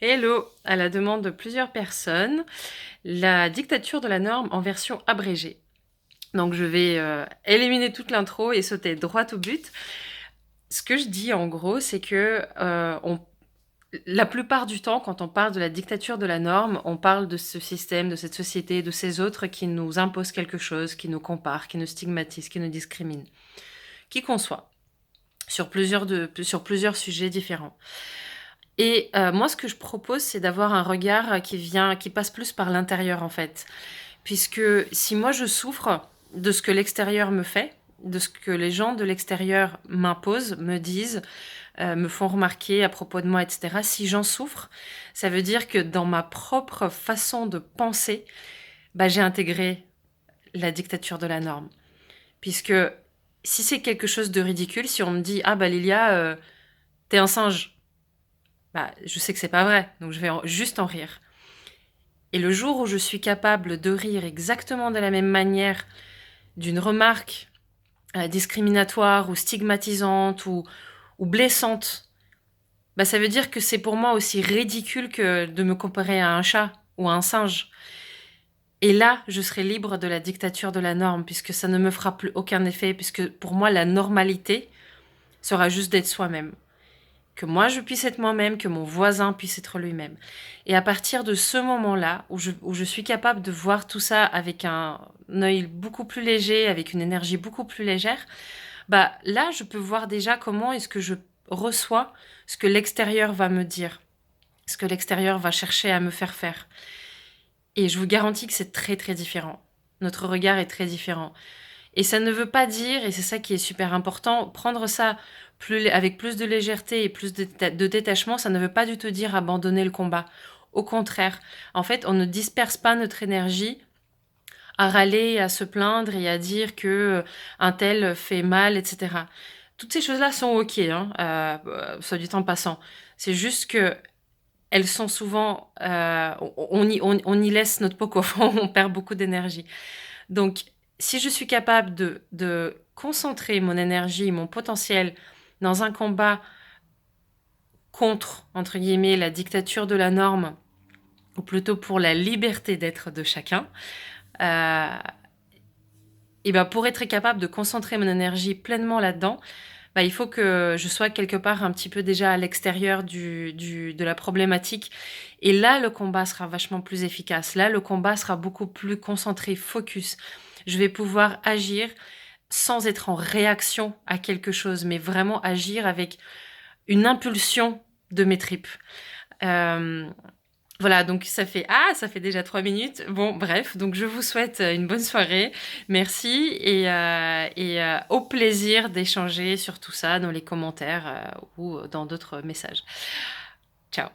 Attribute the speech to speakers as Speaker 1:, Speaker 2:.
Speaker 1: Hello! À la demande de plusieurs personnes, la dictature de la norme en version abrégée. Donc je vais éliminer toute l'intro et sauter droit au but. Ce que je dis en gros, c'est que la plupart du temps, quand on parle de la dictature de la norme, on parle de ce système, de cette société, de ces autres qui nous imposent quelque chose, qui nous comparent, qui nous stigmatisent, qui nous discriminent. Qui qu'on soit, sur plusieurs sujets différents. Et moi, ce que je propose, c'est d'avoir un regard qui passe plus par l'intérieur, en fait. Puisque si moi, je souffre de ce que l'extérieur me fait, de ce que les gens de l'extérieur m'imposent, me disent, me font remarquer à propos de moi, etc., si j'en souffre, ça veut dire que dans ma propre façon de penser, bah, j'ai intégré la dictature de la norme. Puisque si c'est quelque chose de ridicule, si on me dit « Ah bah Lilia, t'es un singe », bah, je sais que c'est pas vrai, donc je vais juste en rire. Et le jour où je suis capable de rire exactement de la même manière d'une remarque discriminatoire ou stigmatisante ou blessante, bah, ça veut dire que c'est pour moi aussi ridicule que de me comparer à un chat ou à un singe. Et là, je serai libre de la dictature de la norme, puisque ça ne me fera plus aucun effet, puisque pour moi, la normalité sera juste d'être soi-même. Que moi je puisse être moi-même, que mon voisin puisse être lui-même. Et à partir de ce moment-là, où je suis capable de voir tout ça avec un œil beaucoup plus léger, avec une énergie beaucoup plus légère, bah là, je peux voir déjà comment est-ce que je reçois ce que l'extérieur va me dire, ce que l'extérieur va chercher à me faire faire. Et je vous garantis que c'est très très différent. Notre regard est très différent. Et ça ne veut pas dire, et c'est ça qui est super important, prendre ça avec plus de légèreté et plus de détachement, ça ne veut pas du tout dire abandonner le combat. Au contraire, en fait, on ne disperse pas notre énergie à râler, à se plaindre et à dire que un tel fait mal, etc. Toutes ces choses-là sont ok, hein, soit du temps passant. C'est juste que elles sont souvent, on y laisse notre peau au fond, on perd beaucoup d'énergie. Donc, si je suis capable de concentrer mon énergie, mon potentiel dans un combat contre, entre guillemets, la dictature de la norme, ou plutôt pour la liberté d'être de chacun, euh, et ben pour être capable de concentrer mon énergie pleinement là-dedans, bah, il faut que je sois quelque part un petit peu déjà à l'extérieur de la problématique. Et là, le combat sera vachement plus efficace. Là, le combat sera beaucoup plus concentré, focus. Je vais pouvoir agir sans être en réaction à quelque chose, mais vraiment agir avec une impulsion de mes tripes. Euh, voilà, donc ça fait déjà 3 minutes. Bon, bref, donc je vous souhaite une bonne soirée. Merci et au plaisir d'échanger sur tout ça dans les commentaires ou dans d'autres messages. Ciao.